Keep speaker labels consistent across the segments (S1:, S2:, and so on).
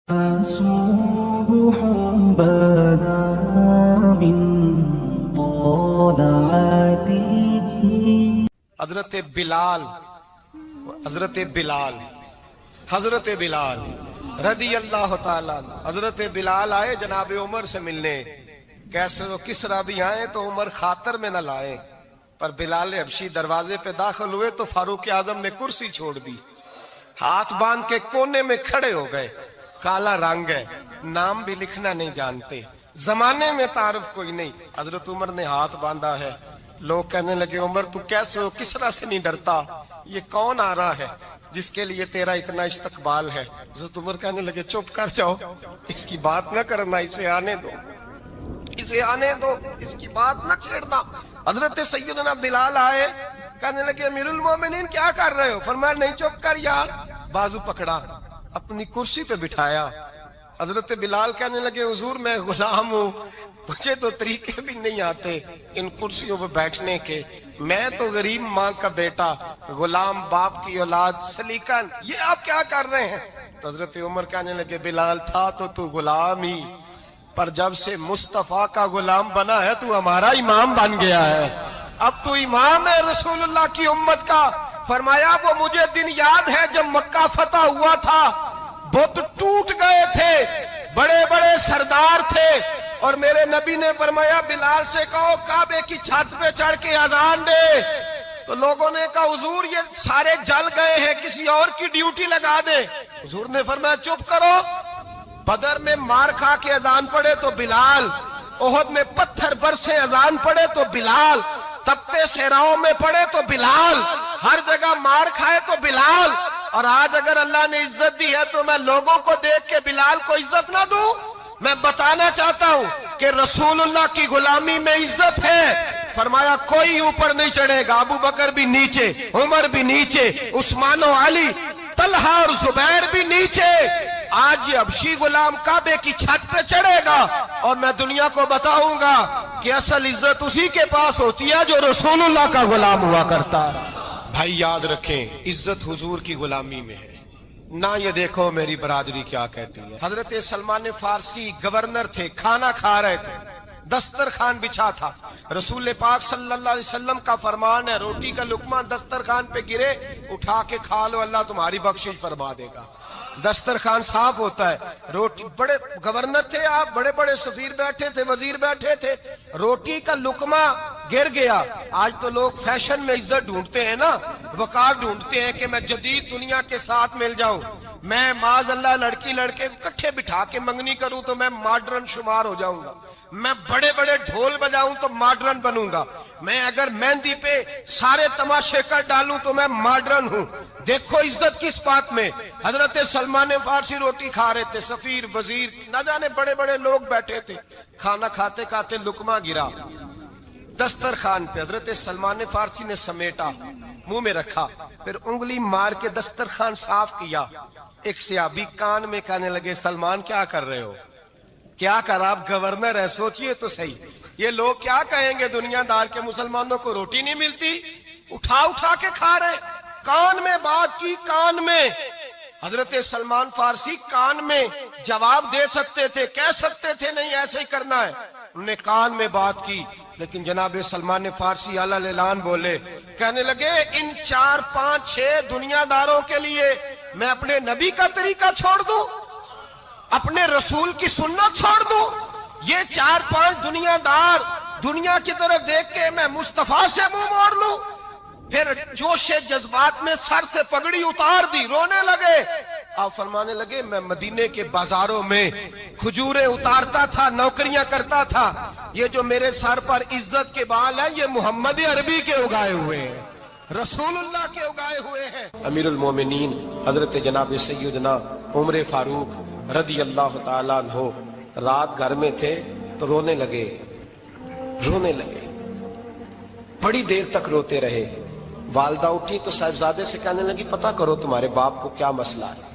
S1: صبح بدا من طلعته
S2: حضرت بلال رضی اللہ تعالیٰ حضرت بلال آئے جناب عمر سے ملنے. کیسے وہ کسرا بھی آئے تو عمر خاطر میں نہ لائے، پر بلال حبشی دروازے پہ داخل ہوئے تو فاروق اعظم نے کرسی چھوڑ دی، ہاتھ باندھ کے کونے میں کھڑے ہو گئے. کالا رنگ ہے، نام بھی لکھنا نہیں جانتے، زمانے میں تعارف کوئی نہیں. حضرت عمر نے ہاتھ باندھا ہے. لوگ کہنے لگے عمر تو کیسے ہو، کسرا سے نہیں ڈرتا، یہ کون آ رہا ہے جس کے لیے تیرا اتنا استقبال ہے؟ حضرت عمر کہنے لگے چپ کر جاؤ، اس کی بات نہ کرنا، اسے آنے دو، اسے آنے دو، اس کی بات نہ چھیڑنا. حضرت سیدنا بلال آئے، کہنے لگے امیر المومنین کیا کر رہے ہو؟ فرمایا نہیں چپ کر یار. بازو پکڑا، اپنی کرسی پہ بٹھایا. حضرت بلال کہنے لگے حضور میں غلام ہوں، مجھے تو طریقے بھی نہیں آتے ان کرسیوں پہ بیٹھنے کے، میں تو غریب ماں کا بیٹا، غلام باپ کی اولاد، سلیقہ، یہ آپ کیا کر رہے ہیں؟ تو حضرت عمر کہنے لگے بلال تھا تو غلام ہی، پر جب سے مصطفیٰ کا غلام بنا ہے تو ہمارا امام بن گیا ہے، اب تو امام ہے رسول اللہ کی امت کا. فرمایا وہ مجھے دن یاد ہے جب مکہ فتح ہوا تھا، بت ٹوٹ گئے تھے، بڑے بڑے سردار تھے، اور میرے نبی نے فرمایا بلال سے کہو کعبے کی چھت پہ چڑھ کے اذان دے. تو لوگوں نے کہا حضور یہ سارے جل گئے ہیں، کسی اور کی ڈیوٹی لگا دے. حضور نے فرمایا چپ کرو، بدر میں مار کھا کے اذان پڑے تو بلال، احد میں پتھر برسے اذان پڑے تو بلال، تپتے صحراؤں میں پڑے تو بلال، ہر جگہ مار کھائے تو بلال. اور آج اگر اللہ نے عزت دی ہے تو میں لوگوں کو دیکھ کے بلال کو عزت نہ دوں؟ میں بتانا چاہتا ہوں کہ رسول اللہ کی غلامی میں عزت ہے. فرمایا کوئی اوپر نہیں چڑھے گا، ابو بکر بھی نیچے، عمر بھی نیچے، عثمان و علی، طلحہ اور زبیر بھی نیچے. آج یہ حبشی غلام کعبے کی چھت پہ چڑھے گا اور میں دنیا کو بتاؤں گا کہ اصل عزت اسی کے پاس ہوتی ہے جو رسول اللہ کا غلام ہوا کرتا ہے. بھائی یاد رکھیں عزت حضور کی غلامی میں ہے، نہ یہ دیکھو میری برادری کیا کہتی ہے. حضرت سلمان فارسی گورنر تھے، کھانا کھا رہے تھے، دسترخوان بچھا تھا. رسول پاک صلی اللہ علیہ وسلم کا فرمان ہے روٹی کا لقمہ دسترخوان پہ گرے اٹھا کے کھا لو، اللہ تمہاری بخشش فرما دے گا. دسترخوان صاف ہوتا ہے. روٹی، بڑے گورنر تھے آپ، بڑے بڑے سفیر بیٹھے تھے، وزیر بیٹھے تھے، روٹی کا لقمہ گر گیا. آج تو لوگ فیشن میں عزت ڈھونڈتے ہیں نا، وقار ڈھونڈتے ہیں کہ میں جدید دنیا کے ساتھ مل جاؤں، میں معاذ اللہ لڑکی لڑکے اکٹھے بٹھا کے منگنی کروں تو میں ماڈرن شمار ہو جاؤں گا، میں بڑے بڑے ڈھول بجاؤں تو ماڈرن بنوں گا، میں اگر مہندی پہ سارے تماشے کر ڈالوں تو میں ماڈرن ہوں. دیکھو عزت کس بات میں. حضرت سلمان فارسی روٹی کھا رہے تھے، سفیر، وزیر، نہ جانے بڑے بڑے لوگ بیٹھے تھے، کھانا کھاتے کھاتے لقمہ گرا دسترخوان پہ. حضرت سلمان فارسی نے سمیٹا، منہ میں رکھا، پھر انگلی مار کے دسترخوان صاف کیا. ایک صحابی کان میں کہنے لگے سلمان کیا کر رہے ہو؟ کیا کر، آپ گورنر ہے، سوچئے تو صحیح، یہ لوگ کیا کہیں گے دنیا دار کے مسلمانوں کو روٹی نہیں ملتی، اٹھا اٹھا کے کھا رہے. کان میں بات کی، کان میں. حضرت سلمان فارسی کان میں جواب دے سکتے تھے، کہہ سکتے تھے نہیں ایسے ہی کرنا ہے، انہوں نے کان میں بات کی. لیکن جناب سلمان فارسی اعلیٰ اعلان بولے، کہنے لگے ان 4 5 6 دنیا داروں کے لیے میں اپنے نبی کا طریقہ چھوڑ دوں، اپنے رسول کی سنت چھوڑ دوں؟ یہ 4 5 دنیا دار دنیا کی طرف دیکھ کے میں مصطفیٰ سے منہ موڑ لوں؟ پھر جوش جذبات میں سر سے پگڑی اتار دی، رونے لگے. آپ فرمانے لگے میں مدینے کے بازاروں میں کھجوریں اتارتا تھا، نوکریاں کرتا تھا، یہ جو میرے سر پر عزت کے بال ہیں یہ محمد عربی کے اگائے ہوئے ہیں، رسول اللہ کے اگائے ہوئے ہیں. امیر المومنین حضرت جناب سیدنا عمر فاروق رضی اللہ تعالیٰ عنہ رات گھر میں تھے تو رونے لگے، بڑی دیر تک روتے رہے. والدہ اٹھی تو صاحبزادے سے کہنے لگی پتہ کرو تمہارے باپ کو کیا مسئلہ ہے.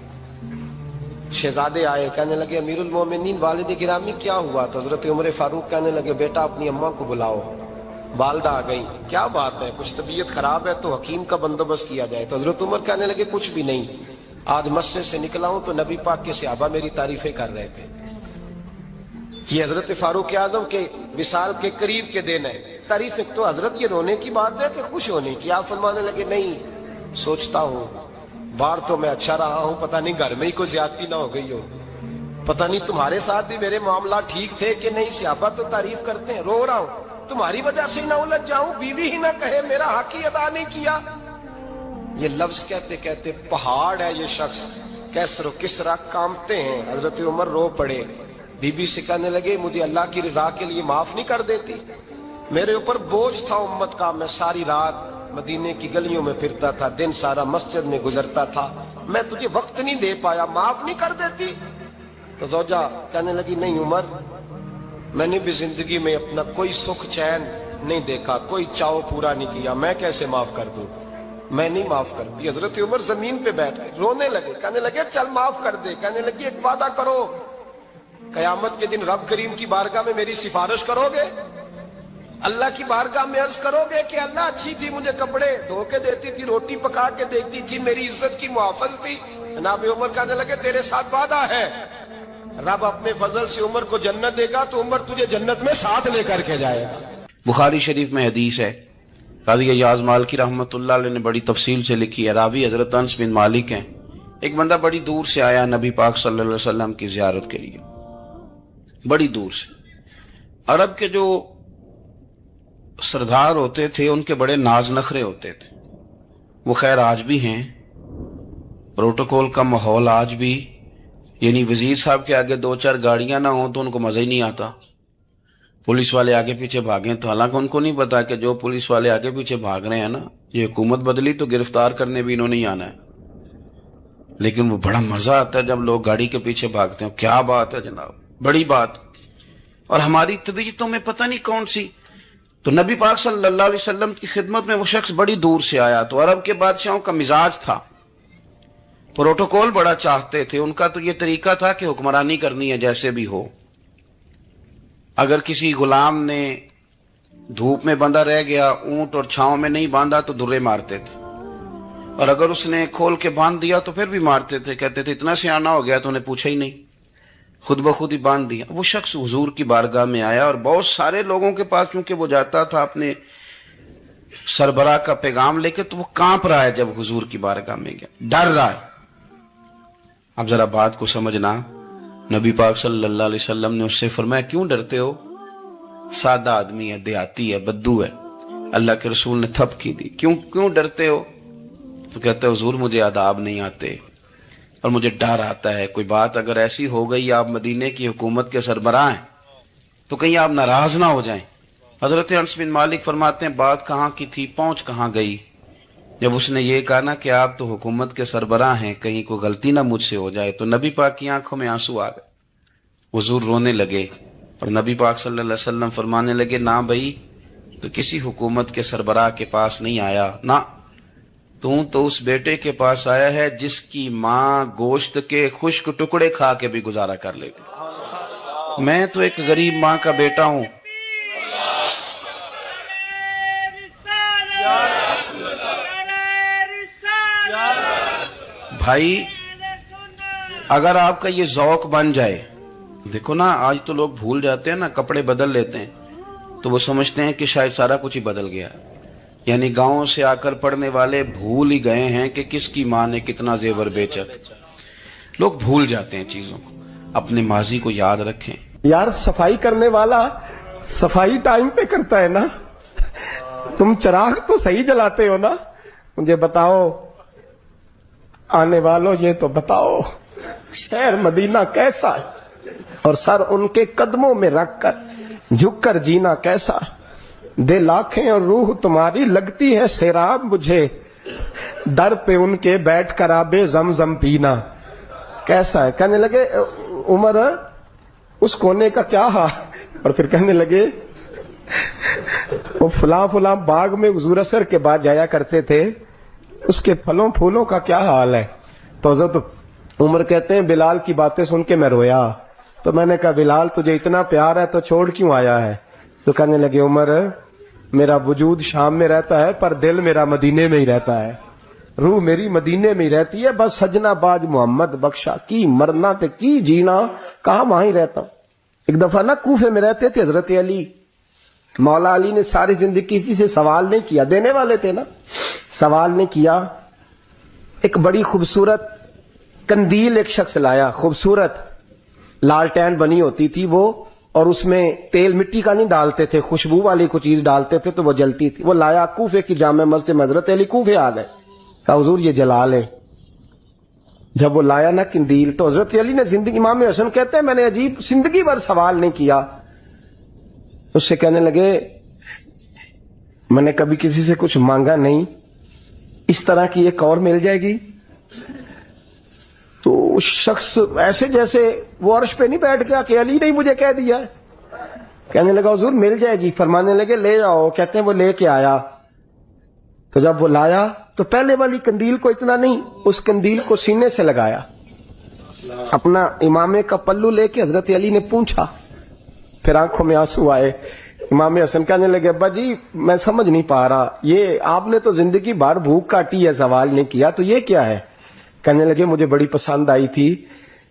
S2: شہزادے آئے، کہنے لگے امیر المومنین والد گرامی کیا ہوا؟ تو حضرت عمر فاروق کہنے لگے بیٹا اپنی اماں کو بلاؤ. والدہ آ گئی، کیا بات ہے؟ کچھ طبیعت خراب ہے تو حکیم کا بندوبست کیا جائے. تو حضرت عمر کہنے لگے کچھ بھی نہیں، آج مسجد سے نکلا ہوں تو نبی پاک کے صحابہ میری تعریفیں کر رہے تھے. یہ حضرت فاروق اعظم کے وصال کے قریب کے دن ہے. تعریف ایک تو حضرت یہ رونے کی بات ہے کہ خوش ہونے کی. آپ فرمانے لگے نہیں، سوچتا ہوں باہر تو میں اچھا رہا ہوں، پتہ نہیں گھر میں ہی کوئی زیادتی نہ ہو گئی ہو، پتہ نہیں تمہارے ساتھ بھی میرے معاملات ٹھیک تھے کہ نہیں. صحابہ تو تعریف کرتے ہیں. رو رہا ہوں تمہاری وجہ سے نہ الجھ جاؤں، بیوی ہی نہ کہے میرا حق ہی ادا نہیں کیا. یہ لفظ کہتے کہتے پہاڑ ہے یہ شخص، کیسر و کسرا کانپتے ہیں. حضرت عمر رو پڑے. بی بی سے کہنے لگے مجھے اللہ کی رضا کے لیے معاف نہیں کر دیتی؟ میرے اوپر بوجھ تھا امت کا، میں ساری رات مدینے کی گلیوں میں پھرتا تھا، دن سارا مسجد میں گزرتا تھا، میں تجھے وقت نہیں دے پایا، معاف نہیں کر دیتی؟ تو زوجہ کہنے لگی نہیں عمر، میں نے بھی زندگی میں اپنا کوئی سکھ چین نہیں دیکھا، کوئی چاؤ پورا نہیں کیا، میں کیسے معاف کر دوں؟ میں نہیں معاف کرتی. حضرت عمر زمین پہ بیٹھ گئے، رونے لگے. کہنے لگے چل معاف کر دے. کہنے لگی ایک وعدہ کرو، قیامت کے دن رب کریم کی بارگاہ میں میری سفارش کرو گے؟ اللہ کی بارگاہ میں عرض کرو گے کہ اللہ اچھی تھی، مجھے کپڑے دھو کے دیتی تھی، روٹی پکا کے دیتی تھی، میری عزت کی محافظ تھی؟ جناب عمر کہنے لگے تیرے ساتھ وعدہ ہے، رب اپنے فضل سے عمر کو جنت دے گا تو عمر تجھے جنت میں ساتھ لے کر کے جائے گا.
S3: بخاری شریف میں حدیث ہے، قاضی ایاز مالکی رحمۃ اللہ علیہ نے بڑی تفصیل سے لکھی ہے. راوی حضرت انس بن مالک ہیں. ایک بندہ بڑی دور سے آیا نبی پاک صلی اللہ علیہ وسلم کی زیارت کے لیے، بڑی دور سے. عرب کے جو سردار ہوتے تھے ان کے بڑے ناز نخرے ہوتے تھے. وہ خیر آج بھی ہیں، پروٹوکول کا ماحول آج بھی، یعنی وزیر صاحب کے آگے دو چار گاڑیاں نہ ہوں تو ان کو مزہ ہی نہیں آتا. پولیس والے آگے پیچھے بھاگیں تو حالانکہ ان کو نہیں پتا کہ جو پولیس والے آگے پیچھے بھاگ رہے ہیں نا، یہ حکومت بدلی تو گرفتار کرنے بھی انہوں نے آنا ہے. لیکن وہ بڑا مزہ آتا ہے جب لوگ گاڑی کے پیچھے بھاگتے ہیں. کیا بات ہے جناب، بڑی بات. اور ہماری طبیعتوں میں پتہ نہیں کون سی. تو نبی پاک صلی اللہ علیہ وسلم کی خدمت میں وہ شخص بڑی دور سے آیا. تو عرب کے بادشاہوں کا مزاج تھا، پروٹوکول بڑا چاہتے تھے. ان کا تو یہ طریقہ تھا کہ حکمرانی کرنی ہے جیسے بھی ہو. اگر کسی غلام نے دھوپ میں بندھا رہ گیا، اونٹ اور چھاؤں میں نہیں باندھا تو درے مارتے تھے، اور اگر اس نے کھول کے باندھ دیا تو پھر بھی مارتے تھے. کہتے تھے اتنا سیانا ہو گیا تو انہیں پوچھا ہی نہیں، خود بخود ہی باندھ دیا. وہ شخص حضور کی بارگاہ میں آیا اور بہت سارے لوگوں کے پاس کیونکہ وہ جاتا تھا اپنے سربراہ کا پیغام لے کے، تو وہ کانپ رہا ہے جب حضور کی بارگاہ میں گیا، ڈر رہا ہے. اب ذرا بات کو سمجھنا. نبی پاک صلی اللہ علیہ وسلم نے اس سے فرمایا کیوں ڈرتے ہو؟ سادہ آدمی ہے، دیہاتی ہے، بدو ہے. اللہ کے رسول نے تھپ کی دی. کیوں ڈرتے ہو؟ تو کہتے حضور مجھے آداب نہیں آتے اور مجھے ڈر آتا ہے، کوئی بات اگر ایسی ہو گئی آپ مدینے کی حکومت کے سربراہ ہیں تو کہیں آپ ناراض نہ ہو جائیں. حضرت انس بن مالک فرماتے ہیں بات کہاں کی تھی، پہنچ کہاں گئی. جب اس نے یہ کہا نا کہ آپ تو حکومت کے سربراہ ہیں، کہیں کوئی غلطی نہ مجھ سے ہو جائے، تو نبی پاک کی آنکھوں میں آنسو آ گئے. حضور رونے لگے اور نبی پاک صلی اللہ علیہ وسلم فرمانے لگے نہ بھائی، تو کسی حکومت کے سربراہ کے پاس نہیں آیا، نہ تو اس بیٹے کے پاس آیا ہے جس کی ماں گوشت کے خشک ٹکڑے کھا کے بھی گزارا کر لیتی. میں تو ایک غریب ماں کا بیٹا ہوں. بھائی اگر آپ کا یہ ذوق بن جائے، دیکھو نا آج تو لوگ بھول جاتے ہیں نا، کپڑے بدل لیتے ہیں تو وہ سمجھتے ہیں کہ شاید سارا کچھ ہی بدل گیا. یعنی گاؤں سے آ کر پڑھنے والے بھول ہی گئے ہیں کہ کس کی ماں نے کتنا زیور بیچا. لوگ بھول جاتے ہیں چیزوں کو. اپنے ماضی کو یاد رکھیں.
S4: یار صفائی کرنے والا صفائی ٹائم پہ کرتا ہے نا. تم چراغ تو صحیح جلاتے ہو نا. مجھے بتاؤ آنے والوں، یہ تو بتاؤ شہر مدینہ کیسا ہے، اور سر ان کے قدموں میں رکھ کر جھک کر جینا کیسا. دل آنکھیں اور روح تمہاری لگتی ہے سیراب مجھے، در پہ ان کے بیٹھ کر آب زمزم پینا کیسا ہے. کہنے لگے عمر اس کونے کا کیا حال، اور پھر کہنے لگے وہ فلاں باغ میں حضور عصر کے بعد جایا کرتے تھے، اس کے پھلوں پھولوں کا کیا حال ہے. تو حضرت عمر کہتے ہیں بلال کی باتیں سن کے میں رویا. تو میں نے کہا بلال تجھے اتنا پیار ہے تو چھوڑ کیوں آیا ہے؟ تو کہنے لگے عمر میرا وجود شام میں رہتا ہے پر دل میرا مدینے میں ہی رہتا ہے. روح میری مدینے میں ہی رہتی ہے، بس سجنا باج محمد بخشا، کی مرنا تے کی جینا، کہاں وہاں ہی رہتا ہوں۔ ایک دفعہ نا کوفے میں رہتے تھے حضرت علی، مولا علی نے ساری زندگی کسی سے سوال نہیں کیا، دینے والے تھے نا، سوال نہیں کیا۔ ایک بڑی خوبصورت قندیل ایک شخص لایا، خوبصورت لالٹین بنی ہوتی تھی وہ، اور اس میں تیل مٹی کا نہیں ڈالتے تھے، خوشبو والی کوئی چیز ڈالتے تھے تو وہ جلتی تھی۔ وہ لایا کوفے کی جامع مسجد میں، حضرت علی کوفے آ گئے، کہا حضور یہ جلا لے۔ جب وہ لایا نا قندیل تو حضرت علی نے زندگی، امام حسن کہتے ہیں میں نے عجیب زندگی بھر سوال نہیں کیا۔ اس سے کہنے لگے میں نے کبھی کسی سے کچھ مانگا نہیں، اس طرح کی ایک اور مل جائے گی؟ تو اس شخص ایسے جیسے وہ عرش پہ نہیں بیٹھ گیا کہ علی نے مجھے کہہ دیا ہے، کہنے لگا حضور مل جائے گی، فرمانے لگے لے جاؤ۔ کہتے ہیں وہ لے کے آیا، تو جب وہ لایا تو پہلے والی قندیل کو اتنا نہیں، اس قندیل کو سینے سے لگایا، اپنا امامے کا پلو لے کے حضرت علی نے پوچھا، پھر آنکھوں میں آنسو آئے۔ امام حسن کہنے لگے ابا جی میں سمجھ نہیں پا رہا، یہ آپ نے تو زندگی بھر بھوک کاٹی ہے، سوال نہیں کیا، تو یہ کیا ہے؟ کہنے لگے مجھے بڑی پسند آئی تھی،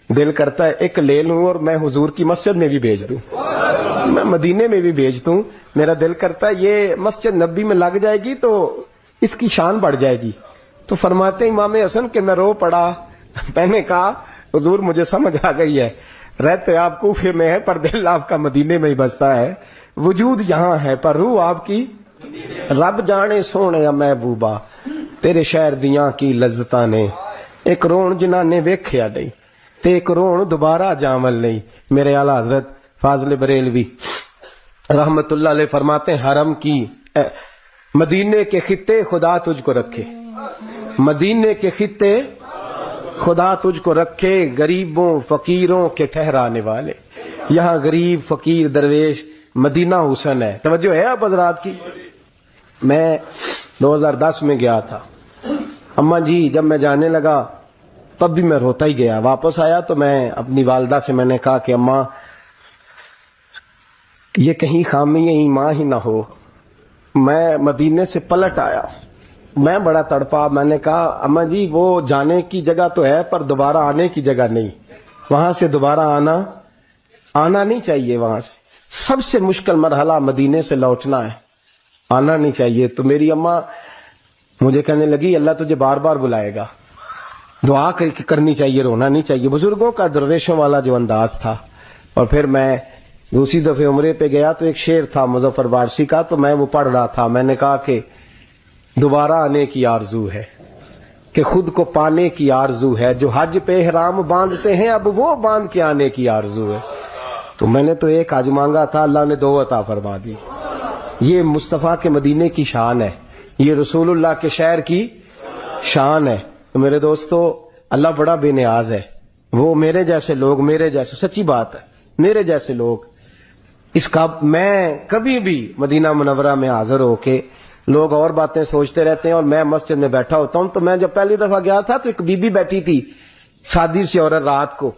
S4: دل کرتا ہے ایک لے لوں اور میں حضور کی مسجد میں بھی بھیج دوں، میں مدینے میں بھی بھیج دوں، میرا دل کرتا ہے یہ مسجد نبی میں لگ جائے گی تو اس کی شان بڑھ جائے گی۔ تو فرماتے ہیں امام حسن کہ میں رو پڑا، میں نے کہا حضور مجھے سمجھ آ گئی ہے، رہتے آپ کوفے میں ہے پر دل آپ کا مدینے میں ہی بستا ہے، وجود یہاں ہے پر روح آپ کی، رب جانے سونے یا محبوبہ تیرے شہر دیاں کی لذتاں نے، ایک رون جنہاں نے ویکھیا نہیں تے ایک رون دوبارہ جامل نہیں۔ میرے اعلیٰ حضرت فاضل بریلوی رحمت اللہ علیہ فرماتے ہیں حرم کی مدینے کے خطے خدا تجھ کو رکھے، مدینے کے خطے خدا تجھ کو رکھے، غریبوں فقیروں کے ٹھہرانے والے، یہاں غریب فقیر درویش مدینہ حسن ہے۔ توجہ ہے آپ حضرات کی؟ میں 2010 میں گیا تھا، اماں جی جب میں جانے لگا تب بھی میں روتا ہی گیا، واپس آیا تو میں اپنی والدہ سے میں نے کہا کہ اماں یہ کہیں خامی ایمان ہی نہ ہو، میں مدینے سے پلٹ آیا، میں بڑا تڑپا، میں نے کہا اماں جی وہ جانے کی جگہ تو ہے پر دوبارہ آنے کی جگہ نہیں، وہاں سے دوبارہ آنا نہیں چاہیے، وہاں سے سب سے مشکل مرحلہ مدینے سے لوٹنا ہے، آنا نہیں چاہیے۔ تو میری اماں مجھے کہنے لگی اللہ تجھے بار بار بلائے گا، دعا کرنی چاہیے، رونا نہیں چاہیے، بزرگوں کا درویشوں والا جو انداز تھا۔ اور پھر میں دوسری دفعہ عمرے پہ گیا تو ایک شعر تھا مظفر وارسی کا، تو میں وہ پڑھ رہا تھا، میں نے کہا کہ دوبارہ آنے کی آرزو ہے، کہ خود کو پانے کی آرزو ہے، جو حج پہ احرام باندھتے ہیں اب وہ باندھ کے آنے کی آرزو ہے۔ تو میں نے تو ایک حج مانگا تھا، اللہ نے 2 عطا فرما دی۔ یہ مصطفیٰ کے مدینے کی شان ہے، یہ رسول اللہ کے شہر کی شان ہے۔ تو میرے دوستو اللہ بڑا بے نیاز ہے، وہ میرے جیسے لوگ، میرے جیسے، سچی بات ہے، میرے جیسے لوگ، اس کا میں کبھی بھی مدینہ منورہ میں حاضر ہو کے لوگ اور باتیں سوچتے رہتے ہیں اور میں مسجد میں بیٹھا ہوتا ہوں۔ تو میں جب پہلی دفعہ گیا تھا تو ایک بی بی بیٹھی تھی سادی سی عورت رات کو،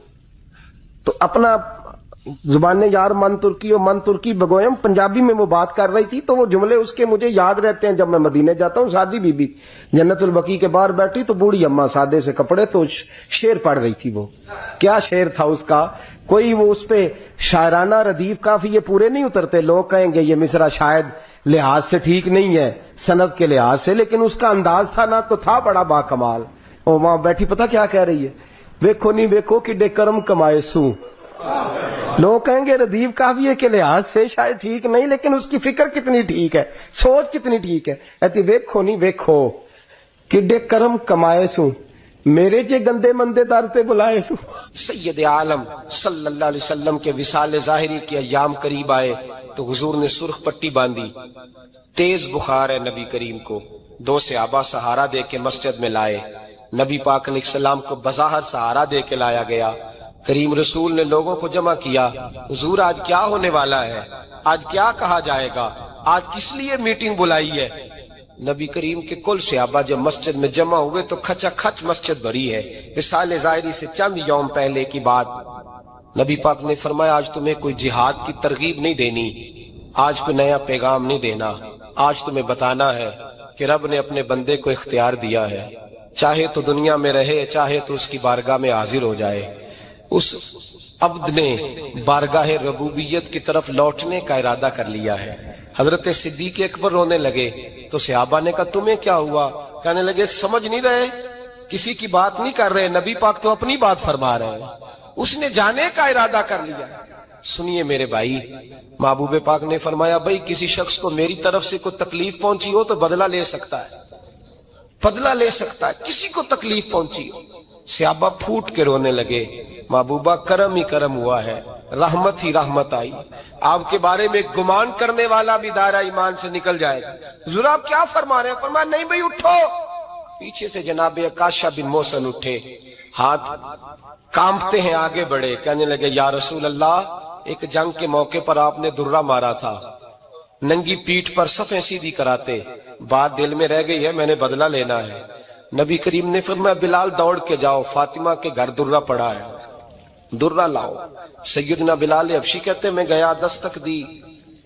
S4: تو اپنا زبان یار من ترکی اور من ترکی بگویم پنجابی میں وہ بات کر رہی تھی، تو وہ جملے اس کے مجھے یاد رہتے ہیں جب میں مدینے جاتا ہوں۔ سادی بی بی جنت البقیع کے باہر بیٹھی تو بوڑھی اماں سادے سے کپڑے، تو شعر پڑھ رہی تھی۔ وہ کیا شعر تھا اس کا، کوئی وہ اس پہ شاعرانہ ردیف کافی یہ پورے نہیں اترتے، لوگ کہیں گے یہ مصرع شاید لحاظ سے ٹھیک نہیں ہے سند کے لحاظ سے، لیکن اس کا انداز تھا نا تو تھا بڑا با کمال۔ وہ وہاں بیٹھی پتہ کیا کہہ رہی ہے، ویکھو نہیں ویکھو کہ ڈے کرم کمائے سوں، لوگ کہیں گے ردیف کافیے کے لحاظ سے شاید ٹھیک نہیں، لیکن اس کی فکر کتنی ٹھیک ہے، سوچ کتنی ٹھیک ہے۔ کہتی ویکھو نہیں ویکھو کہ ڈے کرم کمائے سوں، میرے جے گندے مندے در تے بلائے سوں۔
S2: سید عالم صلی اللہ علیہ وسلم کے وصال ظاہری کے ایام قریب آئے تو حضور نے سرخ پٹی باندھی، تیز بخار ہے نبی کریم کو، 2 صحابہ سہارا دے کے مسجد میں لائے، نبی پاک علیہ السلام کو بظاہر سہارا دے کے لایا گیا۔ کریم رسول نے لوگوں کو جمع کیا، حضور آج کیا ہونے والا ہے، آج کیا کہا جائے گا، آج کس لیے میٹنگ بلائی ہے؟ نبی کریم کے کل صحابہ جب مسجد میں جمع ہوئے تو کھچا کھچ مسجد بھری ہے۔ وصال ظاہری سے چند یوم پہلے کی بات، نبی پاک نے فرمایا آج تمہیں کوئی جہاد کی ترغیب نہیں دینی، آج کوئی نیا پیغام نہیں دینا، آج تمہیں بتانا ہے کہ رب نے اپنے بندے کو اختیار دیا ہے، چاہے تو دنیا میں رہے چاہے تو اس کی بارگاہ میں حاضر ہو جائے. اس عبد نے بارگاہ ربوبیت کی طرف لوٹنے کا ارادہ کر لیا ہے. حضرت صدیق اکبر رونے لگے تو صحابہ نے کہا تمہیں کیا ہوا؟ کہنے لگے سمجھ نہیں رہے, کسی کی بات نہیں کر رہے, نبی پاک تو اپنی بات فرما رہے ہیں, اس نے جانے کا ارادہ کر لیا. سنیے میرے بھائی, محبوب پاک نے فرمایا بھائی کسی شخص کو میری طرف سے کوئی تکلیف پہنچی ہو تو بدلہ لے سکتا ہے, بدلہ لے سکتا ہے, کسی کو تکلیف پہنچی ہو. صحابہ پھوٹ کے رونے لگے, محبوبہ کرم ہی کرم ہوا ہے, رحمت ہی رحمت آئی, آپ کے بارے میں گمان کرنے والا بھی دائرہ ایمان سے نکل جائے گا. حضور آپ کیا فرما رہے ہیں؟ فرمایا نہیں بھائی اٹھو. پیچھے سے جناب عکاشہ بن محصن اٹھے, ہاتھ کانپتے ہیں, آگے بڑھے, کہنے لگے یا رسول اللہ, ایک جنگ کے موقع پر آپ نے درہ مارا تھا, ننگی پیٹھ پر صفیں سیدھی کراتے, بات دل میں رہ گئی ہے, میں نے بدلہ لینا ہے. نبی کریم نے فرمایا بلال دوڑ کے جاؤ, فاطمہ کے گھر درہ پڑا ہے, درہ لاؤ. سیدنا بلال حبشی کہتے ہیں میں گیا, دستک دی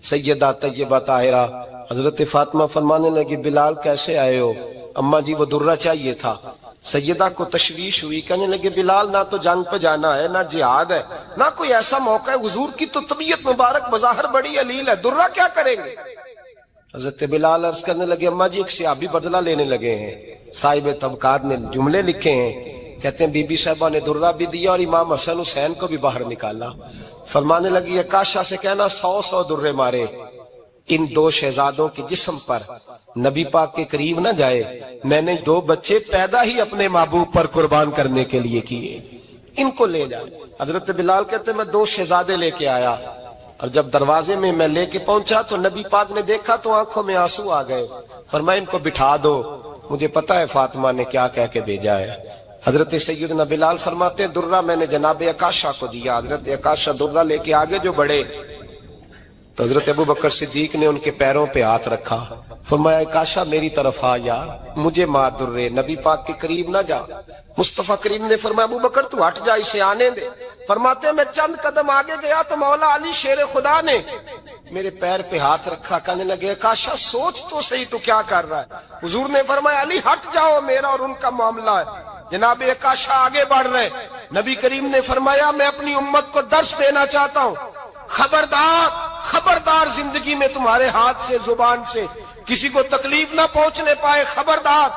S2: سیدہ طیبہ طاہرہ. حضرت فاطمہ فرمانے لگی بلال کیسے آئے ہو؟ اماں جی وہ درہ چاہیے تھا. سیدہ کو تشویش ہوئی, کہنے لگے بلال نہ تو جنگ پہ جانا ہے, نہ جہاد ہے, نہ کوئی ایسا موقع ہے, حضور کی تو طبیعت مبارک بظاہر بڑی علیل ہے, درہ کیا کریں گے؟ حضرت بلال عرض کرنے لگے اماں جی ایک صحابی بدلہ لینے لگے ہیں, صاحب طبقات نے جملے لکھے ہیں, کہتے ہیں بی بی صاحبہ نے درہ بھی دیا اور امام حسن حسین کو بھی باہر نکالا. فرمانے لگی عکاشہ سے کہنا 100 درے مارے, ان 2 شہزادوں کے جسم پر نبی پاک کے قریب نہ جائے, میں نے 2 بچے پیدا ہی اپنے محبوب پر قربان کرنے کے لیے کیے, ان کو لے جائے. حضرت بلال کہتے ہیں میں 2 شہزادے لے کے آیا, اور جب دروازے میں میں لے کے پہنچا تو نبی پاک نے دیکھا تو آنکھوں میں آنسو آ گئے. فرمایا ان کو بٹھا دو, مجھے پتا ہے فاطمہ نے کیا کہہ کے بھیجا ہے. حضرت سیدنا بلال فرماتے ہیں درہ میں نے جناب عکاشہ کو دیا. حضرت عکاشہ درہ لے کے آگے جو بڑھے تو حضرت ابو بکر صدیق نے ان کے پیروں پہ ہاتھ رکھا, فرمایا عکاشہ میری طرف آ یار, مجھے مار درے, نبی پاک کے قریب نہ جا. مصطفیٰ کریم نے فرمایا ابو بکر تو ہٹ جا, اسے آنے دے. فرماتے ہیں میں چند قدم آگے گیا تو مولا علی شیر خدا نے میرے پیر پہ ہاتھ رکھا, کہنے لگے عکاشہ سوچ تو صحیح تو کیا کر رہا ہے؟ حضور نے فرمایا علی ہٹ جاؤ, میرا اور ان کا معاملہ ہے. جناب عکاشہ آگے بڑھ رہے, نبی کریم نے فرمایا میں اپنی امت کو درس دینا چاہتا ہوں, خبردار خبردار زندگی میں تمہارے ہاتھ سے زبان سے کسی کو تکلیف نہ پہنچنے پائے, خبردار.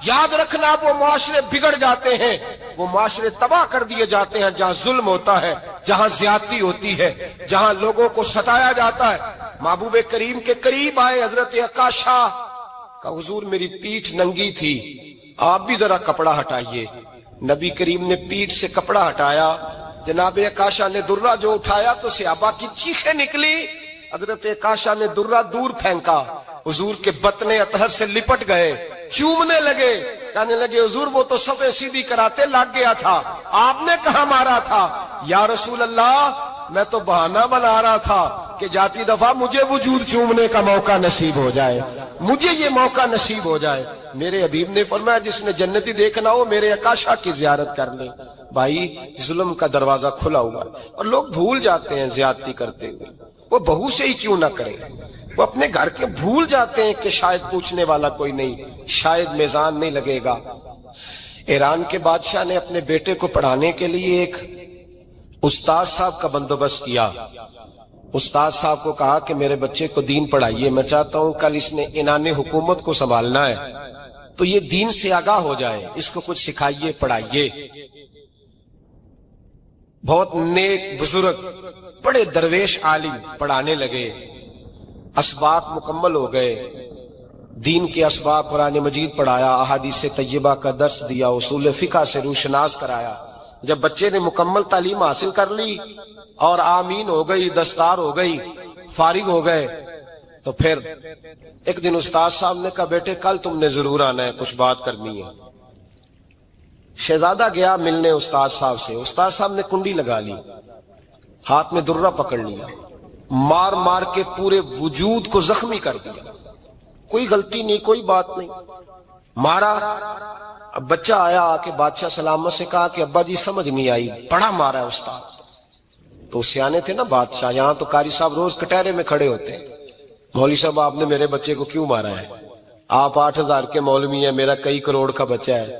S2: یاد رکھنا وہ معاشرے بگڑ جاتے ہیں, وہ معاشرے تباہ کر دیے جاتے ہیں جہاں ظلم ہوتا ہے, جہاں زیادتی ہوتی ہے, جہاں لوگوں کو ستایا جاتا ہے. محبوب کریم کے قریب آئے حضرت عکاشہ کا, حضور میری پیٹھ ننگی تھی, آپ بھی ذرا کپڑا ہٹائیے. نبی کریم نے پیٹھ سے کپڑا ہٹایا, جناب عکاشہ نے درہ جو اٹھایا تو صحابہ کی چیخیں نکلی. حضرت عکاشہ نے درہ دور پھینکا, حضور کے بطن اطہر سے لپٹ گئے, چومنے لگے, کہنے لگے حضور وہ تو صفیں سیدھی کراتے لگ گیا تھا, آپ نے کہاں مارا تھا؟ یا رسول اللہ میں تو بہانہ بنا رہا تھا کہ جاتی دفعہ مجھے وجود چومنے کا موقع نصیب ہو جائے, مجھے یہ موقع نصیب ہو جائے. میرے حبیب نے فرمایا جس نے جنتی دیکھنا ہو میرے عکاشہ کی زیارت کر لے. بھائی ظلم کا دروازہ کھلا ہوا ہے اور لوگ بھول جاتے ہیں زیادتی کرتے ہوئے, وہ بہو سے ہی کیوں نہ کریں, وہ اپنے گھر کے بھول جاتے ہیں کہ شاید پوچھنے والا کوئی نہیں, شاید میزان نہیں لگے گا. ایران کے بادشاہ نے اپنے بیٹے کو پڑھانے کے لیے ایک استاد صاحب کا بندوبست کیا. استاد صاحب کو کہا کہ میرے بچے کو دین پڑھائیے, میں چاہتا ہوں کل اس نے عنان حکومت کو سنبھالنا ہے تو یہ دین سے آگاہ ہو جائے, اس کو کچھ سکھائیے پڑھائیے. بہت نیک بزرگ بڑے درویش عالم پڑھانے لگے, اسباق مکمل ہو گئے, دین کے اسباق قرآن مجید پڑھایا, احادیث طیبہ کا درس دیا, اصول فقہ سے روشناس کرایا. جب بچے نے مکمل تعلیم حاصل کر لی اور آمین ہو گئی, دستار ہو گئی, فارغ ہو گئے, تو پھر ایک دن استاد صاحب نے کہا بیٹے کل تم نے ضرور آنا ہے, کچھ بات کرنی ہے. شہزادہ گیا ملنے استاد صاحب سے, استاد صاحب نے کنڈی لگا لی, ہاتھ میں درہ پکڑ لیا, مار مار کے پورے وجود کو زخمی کر دیا, کوئی غلطی نہیں, کوئی بات نہیں, مارا. اب بچہ آیا آ کے بادشاہ سلامت سے کہا کہ ابا جی سمجھ نہیں آئی, بڑا مارا ہے استاد. تو سیانے تھے نا بادشاہ, یہاں تو قاری صاحب روز کٹہرے میں کھڑے ہوتے ہیں, مولوی صاحب آپ نے میرے بچے کو کیوں مارا ہے؟ آپ 8,000 کے مولوی ہیں, میرا کئی کروڑ کا بچہ ہے,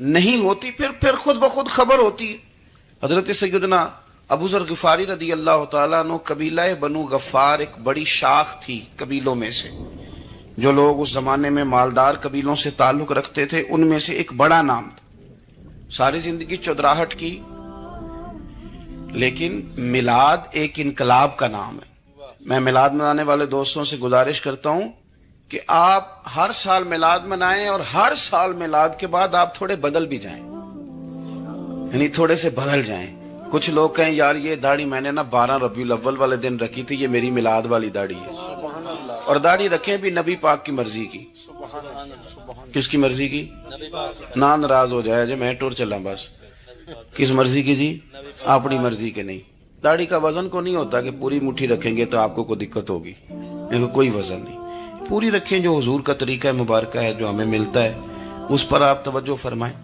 S3: نہیں ہوتی، پھر خود بخود خبر ہوتی ہے۔ حضرت سیدنا ابو ذر غفاری رضی اللہ تعالیٰ عنہ، قبیلہ بنو غفار ایک بڑی شاخ تھی قبیلوں میں سے، جو لوگ اس زمانے میں مالدار قبیلوں سے تعلق رکھتے تھے، ان میں سے ایک بڑا نام تھا۔ ساری زندگی چودراہٹ کی، لیکن میلاد ایک انقلاب کا نام ہے۔ میں میلاد منانے والے دوستوں سے گزارش کرتا ہوں کہ آپ ہر سال میلاد منائیں، اور ہر سال میلاد کے بعد آپ تھوڑے بدل بھی جائیں، یعنی تھوڑے سے بدل جائیں۔ کچھ لوگ کہیں یار یہ داڑھی میں نے نا 12 ربیع الاول والے دن رکھی تھی، یہ میری میلاد والی داڑھی ہے، اور داڑھی رکھیں بھی نبی پاک کی مرضی کی۔ کس کی مرضی کی؟ نہ ناراض ہو جائے جی میں ٹور چلا، بس کس مرضی کی جی؟ اپنی مرضی کے نہیں۔ داڑھی کا وزن کو نہیں ہوتا کہ پوری مٹھی رکھیں گے تو آپ کو کوئی دقت ہوگی، کوئی وزن نہیں، پوری رکھیں، جو حضور کا طریقہ مبارکہ ہے جو ہمیں ملتا ہے اس پر آپ توجہ فرمائیں۔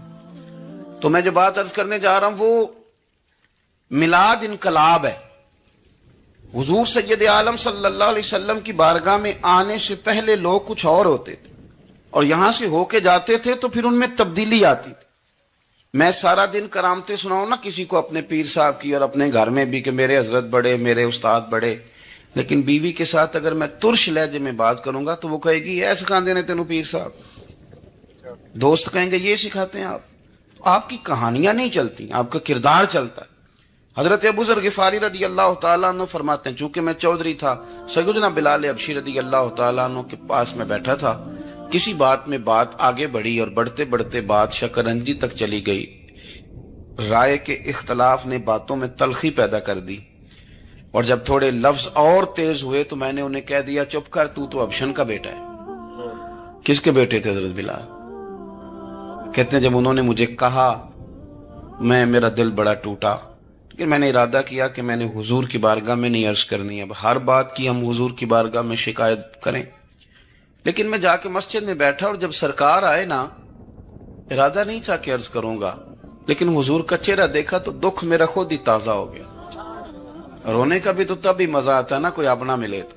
S3: تو میں جو بات عرض کرنے جا رہا ہوں وہ میلاد انقلاب ہے۔ حضور سید عالم صلی اللہ علیہ وسلم کی بارگاہ میں آنے سے پہلے لوگ کچھ اور ہوتے تھے، اور یہاں سے ہو کے جاتے تھے تو پھر ان میں تبدیلی آتی تھی۔ میں سارا دن کرامتیں سناؤں نا کسی کو اپنے پیر صاحب کی، اور اپنے گھر میں بھی کہ میرے حضرت بڑے، میرے استاد بڑے، لیکن بیوی کے ساتھ اگر میں ترش لہجے میں بات کروں گا تو وہ کہے گی اے سکھاندے نے تینوں پیر صاحب۔ دوست کہیں گے یہ سکھاتے ہیں آپ کی کہانیاں نہیں چلتی، آپ کا کردار چلتا ہے۔ حضرت ابو ذر غفاری رضی اللہ تعالیٰ عنہ فرماتے ہیں چونکہ میں چودھری تھا، سیدنا بلال حبشی رضی اللہ تعالیٰ عنہ کے پاس میں بیٹھا تھا، کسی بات میں بات آگے بڑھی اور بڑھتے بڑھتے بات شکرنجی تک چلی گئی۔ رائے کے اختلاف نے باتوں میں تلخی پیدا کر دی، اور جب تھوڑے لفظ اور تیز ہوئے تو میں نے انہیں کہہ دیا چپ کر، تو ابشن کا بیٹا ہے۔ کس کے بیٹے تھے حضرت بلال؟ کہتے ہیں جب انہوں نے مجھے کہا میرا دل بڑا ٹوٹا، لیکن میں نے ارادہ کیا کہ میں نے حضور کی بارگاہ میں نہیں عرض کرنی، اب ہر بات کی ہم حضور کی بارگاہ میں شکایت کریں۔ لیکن میں جا کے مسجد میں بیٹھا، اور جب سرکار آئے نا، ارادہ نہیں تھا کہ عرض کروں گا، لیکن حضور کا چہرہ دیکھا تو دکھ میرا خود ہی تازہ ہو گیا۔ رونے کا بھی تو تب ہی مزہ آتا ہے نا کوئی اپنا ملے تو۔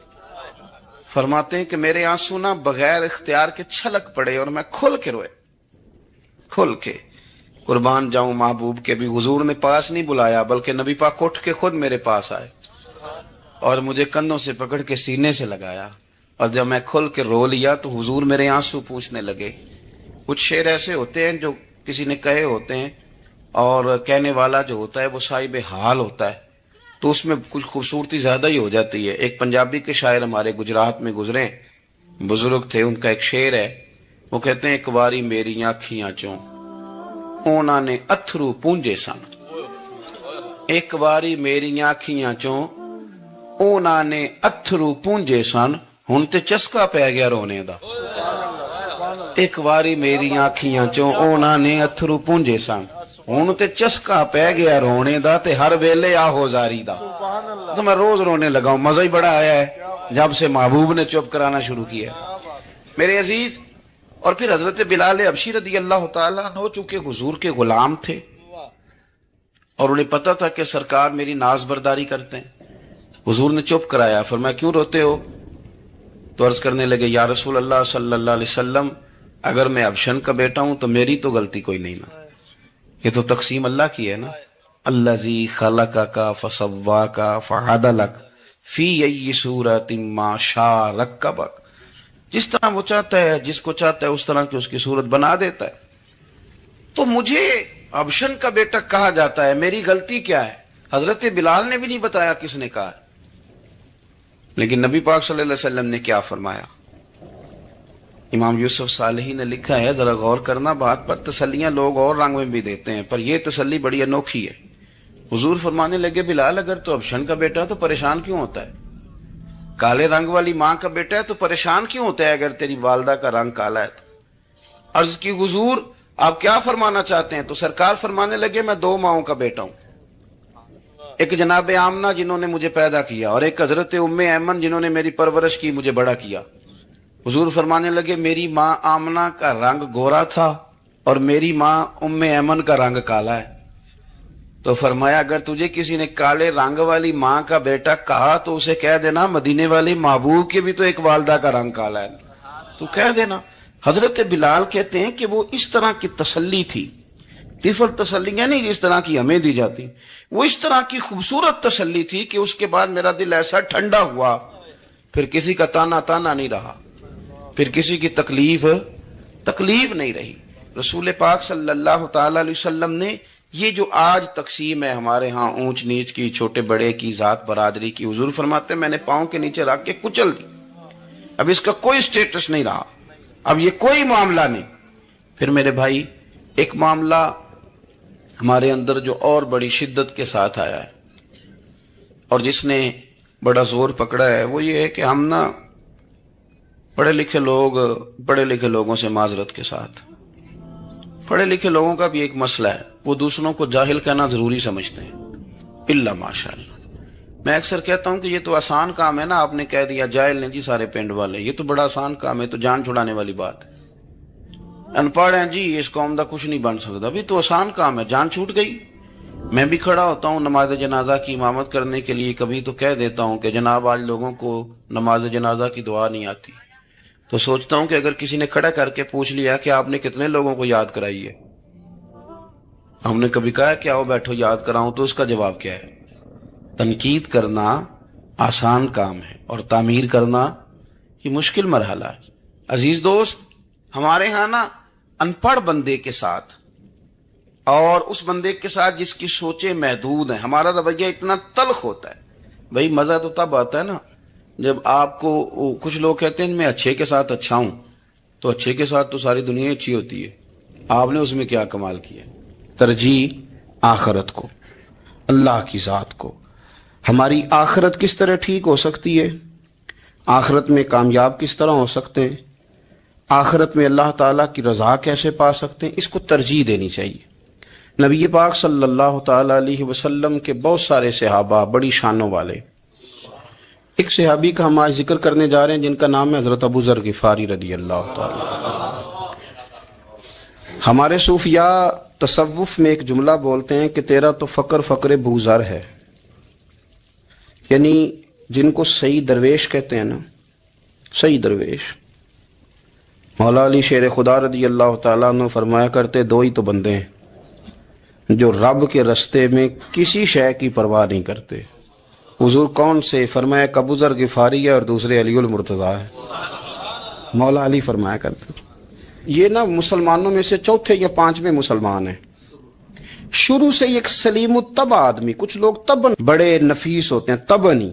S3: فرماتے ہیں کہ میرے آنسو نا بغیر اختیار کے چھلک پڑے، اور میں کھل کے روئے، کھل کے۔ قربان جاؤں محبوب کے بھی حضور نے پاس نہیں بلایا، بلکہ نبی پاک اٹھ کے خود میرے پاس آئے اور مجھے کندھوں سے پکڑ کے سینے سے لگایا، اور جب میں کھل کے رو لیا تو حضور میرے آنسو پوچھنے لگے۔ کچھ شعر ایسے ہوتے ہیں جو کسی نے کہے ہوتے ہیں، اور کہنے والا جو ہوتا ہے وہ صاحب حال ہوتا ہے، تو اس میں کچھ خوبصورتی زیادہ ہی ہو جاتی ہے۔ ایک پنجابی کے شاعر ہمارے گجرات میں گزرے، بزرگ تھے، ان کا ایک شعر ہے، وہ کہتے ہیں ایک واری میری آنکھیاں چوں اونا نے اتھرو پونجے سن، ایک واری میری آنکھیاں چوں اونا نے اتھرو پونجے سن، ہن تے چسکا پہ گیا رونے دا۔ ایک واری میری آنکھیاں چوں اونا نے اتھرو پونجے سن، ہن تے چسکا پہ گیا رونے دا، تے ہر ویلے آہو زاری دا۔ تو میں روز رونے لگا ہوں، مزہ ہی بڑا آیا ہے جب سے محبوب نے چپ کرانا شروع کیا۔ میرے عزیز، اور پھر حضرت بلال حبشی رضی اللہ تعالیٰ عنہ چونکہ حضور کے غلام تھے، اور انہیں پتا تھا کہ سرکار میری ناز برداری کرتے ہیں، حضور نے چپ کرایا۔ فرمایا کیوں روتے ہو؟ تو عرض کرنے لگے یا رسول اللہ صلی اللہ علیہ وسلم، اگر میں ابشن کا بیٹا ہوں تو میری تو غلطی کوئی نہیں نا، یہ تو تقسیم اللہ کی ہے نا۔ الذی خلقک فسواک فعدلک فی ای صورت ما شاء رکبک، جس طرح وہ چاہتا ہے، جس کو چاہتا ہے اس طرح کی اس کی صورت بنا دیتا ہے۔ تو مجھے ابشن کا بیٹا کہا جاتا ہے، میری غلطی کیا ہے؟ حضرت بلال نے بھی نہیں بتایا کس نے کہا، لیکن نبی پاک صلی اللہ علیہ وسلم نے کیا فرمایا؟ امام یوسف صالحی نے لکھا ہے، ذرا غور کرنا بات پر، تسلیاں لوگ اور رنگ میں بھی دیتے ہیں، پر یہ تسلی بڑی انوکھی ہے۔ حضور فرمانے لگے بلال اگر تو ابشن کا بیٹا تو پریشان کیوں ہوتا ہے؟ کالے رنگ والی ماں کا بیٹا ہے تو پریشان کیوں ہوتا ہے اگر تیری والدہ کا رنگ کالا ہے تو؟ عرض کی حضور آپ کیا فرمانا چاہتے ہیں؟ تو سرکار فرمانے لگے میں دو ماؤں کا بیٹا ہوں، ایک جناب آمنہ جنہوں نے مجھے پیدا کیا، اور ایک حضرت ام ایمن جنہوں نے میری پرورش کی، مجھے بڑا کیا۔ حضور فرمانے لگے میری ماں آمنہ کا رنگ گورا تھا اور میری ماں ام ایمن کا رنگ کالا ہے۔ تو فرمایا اگر تجھے کسی نے کالے رنگ والی ماں کا بیٹا کہا تو اسے کہہ دینا مدینے والی محبوب کے بھی تو ایک والدہ کا رنگ کالا ہے، تو کہہ دینا۔ حضرت بلال کہتے ہیں کہ وہ اس طرح کی تسلی تھی، طفل تسلیاں نہیں جس طرح کی ہمیں دی جاتی، وہ اس طرح کی خوبصورت تسلی تھی کہ اس کے بعد میرا دل ایسا ٹھنڈا ہوا، پھر کسی کا تانا نہیں رہا، پھر کسی کی تکلیف نہیں رہی۔ رسول پاک صلی اللہ تعالی علیہ وسلم نے یہ جو آج تقسیم ہے ہمارے ہاں اونچ نیچ کی، چھوٹے بڑے کی، ذات برادری کی، حضور فرماتے ہیں میں نے پاؤں کے نیچے رکھ کے کچل دی، اب اس کا کوئی سٹیٹس نہیں رہا، اب یہ کوئی معاملہ نہیں۔ پھر میرے بھائی ایک معاملہ ہمارے اندر جو اور بڑی شدت کے ساتھ آیا ہے اور جس نے بڑا زور پکڑا ہے، وہ یہ ہے کہ ہم نا پڑھے لکھے لوگوں سے معذرت کے ساتھ، پڑھے لکھے لوگوں کا بھی ایک مسئلہ ہے، وہ دوسروں کو جاہل کہنا ضروری سمجھتے ہیں، الا ماشاءاللہ۔ میں اکثر کہتا ہوں کہ یہ تو آسان کام ہے نا، آپ نے کہہ دیا جاہل نہیں جی سارے پنڈ والے، یہ تو بڑا آسان کام ہے، تو جان چھڑانے والی بات ہے۔ ان پڑھ ہیں جی اس قوم دا کچھ نہیں بن سکتا، بھی تو آسان کام ہے، جان چھوٹ گئی۔ میں بھی کھڑا ہوتا ہوں نماز جنازہ کی امامت کرنے کے لیے، کبھی تو کہہ دیتا ہوں کہ جناب آج لوگوں کو نماز جنازہ کی دعا نہیں آتی، تو سوچتا ہوں کہ اگر کسی نے کھڑا کر کے پوچھ لیا کہ آپ نے کتنے لوگوں کو یاد کرائی ہے، ہم نے کبھی کہا کہ آؤ بیٹھو یاد کراؤں، تو اس کا جواب کیا ہے؟ تنقید کرنا آسان کام ہے اور تعمیر کرنا یہ مشکل مرحلہ ہے۔ عزیز دوست، ہمارے ہاں نا ان پڑھ بندے کے ساتھ اور اس بندے کے ساتھ جس کی سوچیں محدود ہیں، ہمارا رویہ اتنا تلخ ہوتا ہے۔ بھائی مزہ تو تب آتا ہے نا جب آپ کو کچھ لوگ کہتے ہیں میں اچھے کے ساتھ اچھا ہوں، تو اچھے کے ساتھ تو ساری دنیا اچھی ہوتی ہے، آپ نے اس میں کیا کمال کیا؟ ترجیح آخرت کو، اللہ کی ذات کو۔ ہماری آخرت کس طرح ٹھیک ہو سکتی ہے، آخرت میں کامیاب کس طرح ہو سکتے ہیں، آخرت میں اللہ تعالیٰ کی رضا کیسے پا سکتے ہیں، اس کو ترجیح دینی چاہیے۔ نبی پاک صلی اللہ تعالیٰ علیہ وسلم کے بہت سارے صحابہ بڑی شانوں والے، ایک صحابی کا ہم آج ذکر کرنے جا رہے ہیں جن کا نام ہے حضرت ابو ذر غفاری رضی اللہ تعالیٰ۔ ہمارے صوفیاء تصوف میں ایک جملہ بولتے ہیں کہ تیرا تو فقر ابو ذر ہے، یعنی جن کو صحیح درویش کہتے ہیں نا، صحیح درویش۔ مولا علی شیر خدا رضی اللہ تعالیٰ عنہ فرمایا کرتے دو ہی تو بندے ہیں جو رب کے رستے میں کسی شے کی پرواہ نہیں کرتے۔ حضور کون سے؟ فرمایا ابو ذر غفاری ہے اور دوسرے علی المرتضیٰ ہے۔ مولا علی فرمایا کرتے یہ نا مسلمانوں میں سے چوتھے یا پانچویں مسلمان ہیں، شروع سے ایک سلیم الطبع آدمی، کچھ لوگ طبعاً بڑے نفیس ہوتے ہیں، طبعاً ہی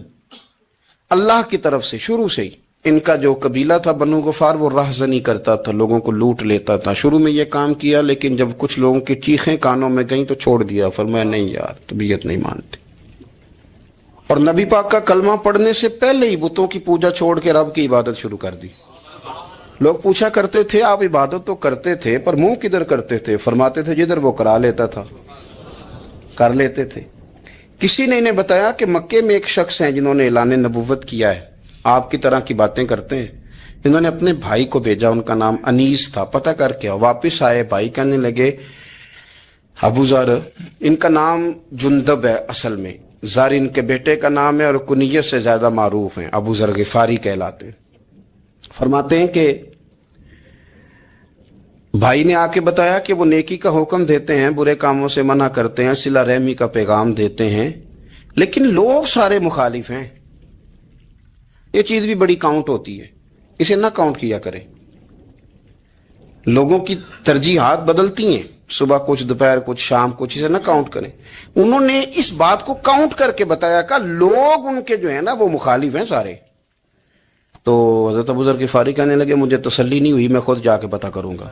S3: اللہ کی طرف سے شروع سے ہی۔ ان کا جو قبیلہ تھا بنو غفار وہ راہزنی کرتا تھا، لوگوں کو لوٹ لیتا تھا، شروع میں یہ کام کیا، لیکن جب کچھ لوگوں کی چیخیں کانوں میں گئیں تو چھوڑ دیا، فرمایا نہیں یار طبیعت نہیں مانتی۔ اور نبی پاک کا کلمہ پڑھنے سے پہلے ہی بتوں کی پوجا چھوڑ کے رب کی عبادت شروع کر دی۔ لوگ پوچھا کرتے تھے آپ عبادت تو کرتے تھے پر منہ کدھر کرتے تھے؟ فرماتے تھے جدھر وہ کرا لیتا تھا کر لیتے تھے۔ کسی نے انہیں بتایا کہ مکے میں ایک شخص ہیں جنہوں نے اعلان نبوت کیا ہے، آپ کی طرح کی باتیں کرتے ہیں، انہوں نے اپنے بھائی کو بھیجا، ان کا نام انیس تھا، پتہ کر کے واپس آئے، بھائی کہنے لگے ابو ذر، ان کا نام جندب ہے، اصل میں ذر ان کے بیٹے کا نام ہے اور کنیت سے زیادہ معروف ہیں، ابو ذر غفاری کہلاتے ہیں۔ فرماتے ہیں کہ بھائی نے آ کے بتایا کہ وہ نیکی کا حکم دیتے ہیں، برے کاموں سے منع کرتے ہیں، صلہ رحمی کا پیغام دیتے ہیں، لیکن لوگ سارے مخالف ہیں۔ یہ چیز بھی بڑی کاؤنٹ ہوتی ہے، اسے نہ کاؤنٹ کیا کریں۔ لوگوں کی ترجیحات بدلتی ہیں، صبح کچھ، دوپہر کچھ، شام کچھ، اسے نہ کاؤنٹ کریں۔ انہوں نے اس بات کو کاؤنٹ کر کے بتایا کہ لوگ ان کے جو ہیں نا وہ مخالف ہیں سارے۔ تو حضرت ابو ذر غفاری کہنے لگے مجھے تسلی نہیں ہوئی، میں خود جا کے پتہ کروں گا۔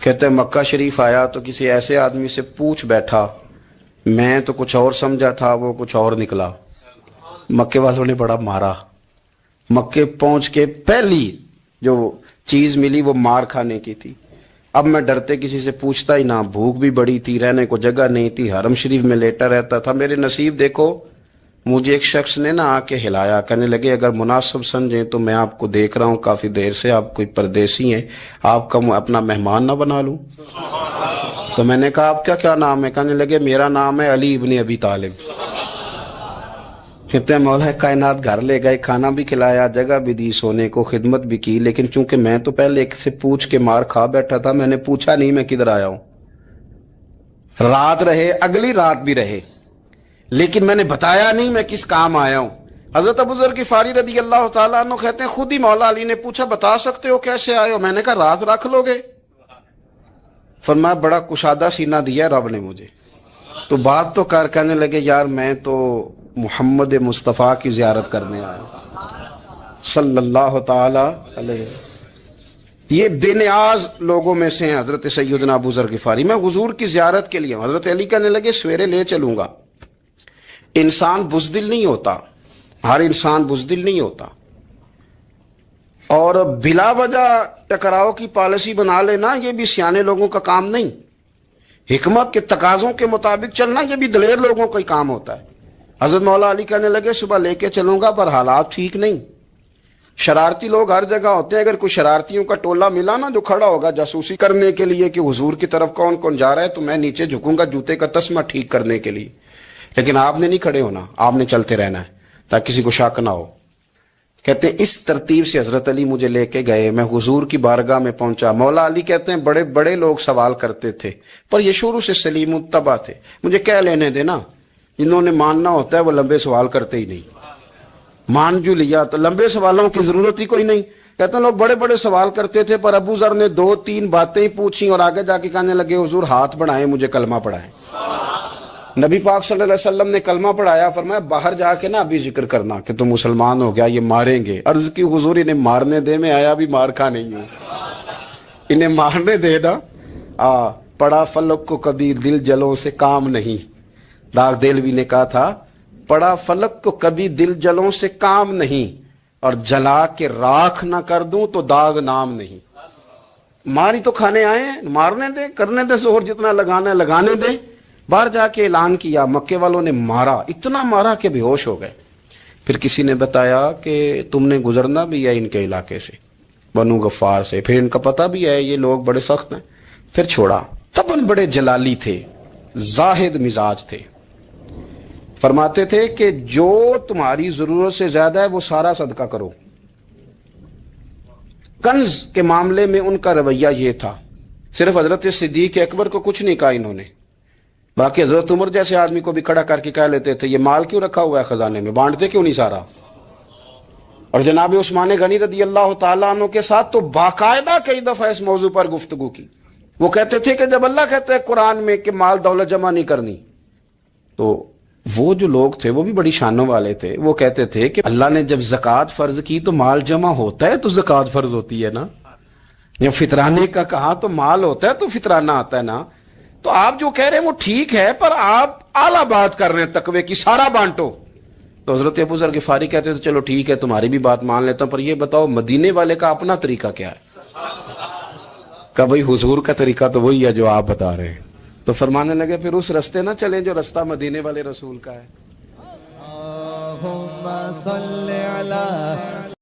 S3: کہتے ہیں مکہ شریف آیا تو کسی ایسے آدمی سے پوچھ بیٹھا، میں تو کچھ اور سمجھا تھا، وہ کچھ اور نکلا۔ مکے والوں نے بڑا مارا، مکے پہنچ کے پہلی جو چیز ملی وہ مار کھانے کی تھی۔ اب میں ڈرتے کسی سے پوچھتا ہی نہ، بھوک بھی بڑی تھی، رہنے کو جگہ نہیں تھی، حرم شریف میں لیٹا رہتا تھا۔ میرے نصیب دیکھو، مجھے ایک شخص نے نہ آ کے ہلایا، کہنے لگے اگر مناسب سمجھیں تو میں آپ کو دیکھ رہا ہوں کافی دیر سے، آپ کوئی پردیسی ہیں، آپ کا اپنا مہمان نہ بنا لوں؟ تو میں نے کہا آپ کا کیا نام ہے؟ کہنے لگے میرا نام ہے علی ابن ابی طالب۔ کہتے ہیں مولا کائنات گھر لے گئے, کھانا بھی کھلایا, جگہ بھی دی سونے کو, خدمت بھی کی, لیکن چونکہ میں تو پہلے ایک سے پوچھ کے مار کھا بیٹھا تھا, میں نے پوچھا نہیں میں کدھر آیا ہوں. رات رہے, اگلی رات بھی رہے, لیکن میں نے بتایا نہیں میں کس کام آیا ہوں. حضرت ابو ذر غفاری رضی اللہ تعالیٰ عنہ کہتے ہیں خود ہی مولا علی نے پوچھا بتا سکتے ہو کیسے آئے ہو؟ میں نے کہا رات رکھ لو گے؟ فرمایا بڑا کشادہ سینہ دیا رب نے مجھے. تو بات تو کہنے لگے یار میں تو محمد مصطفیٰ کی زیارت کرنے آیا ہوں صلی اللہ تعالی علیہ وسلم. یہ بے نیاز لوگوں میں سے ہیں حضرت سیدنا ابو ذر غفاری. میں حضور کی زیارت کے لیے ہوں. حضرت علی کہنے لگے سویرے لے چلوں گا. انسان بزدل نہیں ہوتا, ہر انسان بزدل نہیں ہوتا, اور بلا وجہ ٹکراؤ کی پالیسی بنا لینا یہ بھی سیانے لوگوں کا کام نہیں. حکمت کے تقاضوں کے مطابق چلنا یہ بھی دلیر لوگوں کا ہی کام ہوتا ہے. حضرت مولا علی کہنے لگے صبح لے کے چلوں گا پر حالات ٹھیک نہیں. شرارتی لوگ ہر جگہ ہوتے ہیں, اگر کوئی شرارتیوں کا ٹولہ ملا نا جو کھڑا ہوگا جاسوسی کرنے کے لیے کہ حضور کی طرف کون کون جا رہا ہے, تو میں نیچے جھکوں گا جوتے کا تسمہ ٹھیک کرنے کے لیے. لیکن آپ نے نہیں کھڑے ہونا, آپ نے چلتے رہنا ہے تاکہ کسی کو شک نہ ہو. کہتے ہیں اس ترتیب سے حضرت علی مجھے لے کے گئے. میں حضور کی بارگاہ میں پہنچا. مولا علی کہتے ہیں بڑے بڑے لوگ سوال کرتے تھے پر یہ شروع سے سلیم الطبع تھے. مجھے کہہ لینے دینا, جنہوں نے ماننا ہوتا ہے وہ لمبے سوال کرتے ہی نہیں. مان جو لیا تو لمبے سوالوں کی ضرورت ہی کوئی نہیں. کہتے ہیں لوگ بڑے بڑے سوال کرتے تھے پر ابو ذر نے 2-3 باتیں ہی پوچھی اور آگے جا کے کہنے لگے حضور ہاتھ بڑھائیں مجھے کلمہ پڑھائیں. نبی پاک صلی اللہ علیہ وسلم نے کلمہ پڑھایا. فرمایا باہر جا کے نا ابھی ذکر کرنا کہ تم مسلمان ہو گیا, یہ ماریں گے. عرض کی حضور انہیں مارنے دے, میں آیا بھی مار کھا نہیں ہوں, انہیں مارنے دے نا. پڑا فلک کو کبھی دل جلوں سے کام نہیں. داغ دہلوی نے کہا تھا پڑا فلک کو کبھی دل جلوں سے کام نہیں, اور جلا کے راکھ نہ کر دوں تو داغ نام نہیں. ماری تو کھانے آئے ہیں, مارنے دے, کرنے دے زہر جتنا لگانا ہے لگانے دے. باہر جا کے اعلان کیا, مکے والوں نے مارا, اتنا مارا کہ بے ہوش ہو گئے. پھر کسی نے بتایا کہ تم نے گزرنا بھی ہے ان کے علاقے سے, بنو غفار سے, پھر ان کا پتہ بھی ہے یہ لوگ بڑے سخت ہیں. پھر چھوڑا. تب بڑے جلالی تھے, زاہد مزاج تھے. فرماتے تھے کہ جو تمہاری ضرورت سے زیادہ ہے وہ سارا صدقہ کرو. کنز کے معاملے میں ان کا رویہ یہ تھا. صرف حضرت صدیق اکبر کو کچھ نہیں کہا انہوں نے, باقی حضرت عمر جیسے آدمی کو بھی کھڑا کر کے کہہ لیتے تھے یہ مال کیوں رکھا ہوا ہے خزانے میں, بانٹتے کیوں نہیں سارا. اور جناب عثمان غنی رضی اللہ تعالیٰ عنہ کے ساتھ تو باقاعدہ کئی دفعہ اس موضوع پر گفتگو کی. وہ کہتے تھے کہ جب اللہ کہتا ہے قرآن میں کہ مال دولت جمع نہیں کرنی, تو وہ جو لوگ تھے وہ بھی بڑی شانوں والے تھے. وہ کہتے تھے کہ اللہ نے جب زکوٰۃ فرض کی تو مال جمع ہوتا ہے تو زکوٰۃ فرض ہوتی ہے نا. جب فطرانے کا کہا تو مال ہوتا ہے تو فطرانہ آتا ہے نا. تو آپ جو کہہ رہے ہیں وہ ٹھیک ہے پر آپ اعلیٰ بات کر رہے ہیں تقوی کی, سارا بانٹو. تو حضرت ابو ذر غفاری کہتے تھے چلو ٹھیک ہے تمہاری بھی بات مان لیتا ہوں, پر یہ بتاؤ مدینے والے کا اپنا طریقہ کیا ہے؟ کہ بھائی حضور کا طریقہ تو وہی ہے جو آپ بتا رہے ہیں. تو فرمانے لگے پھر اس رستے نہ چلیں جو رستہ مدینے والے رسول کا ہے.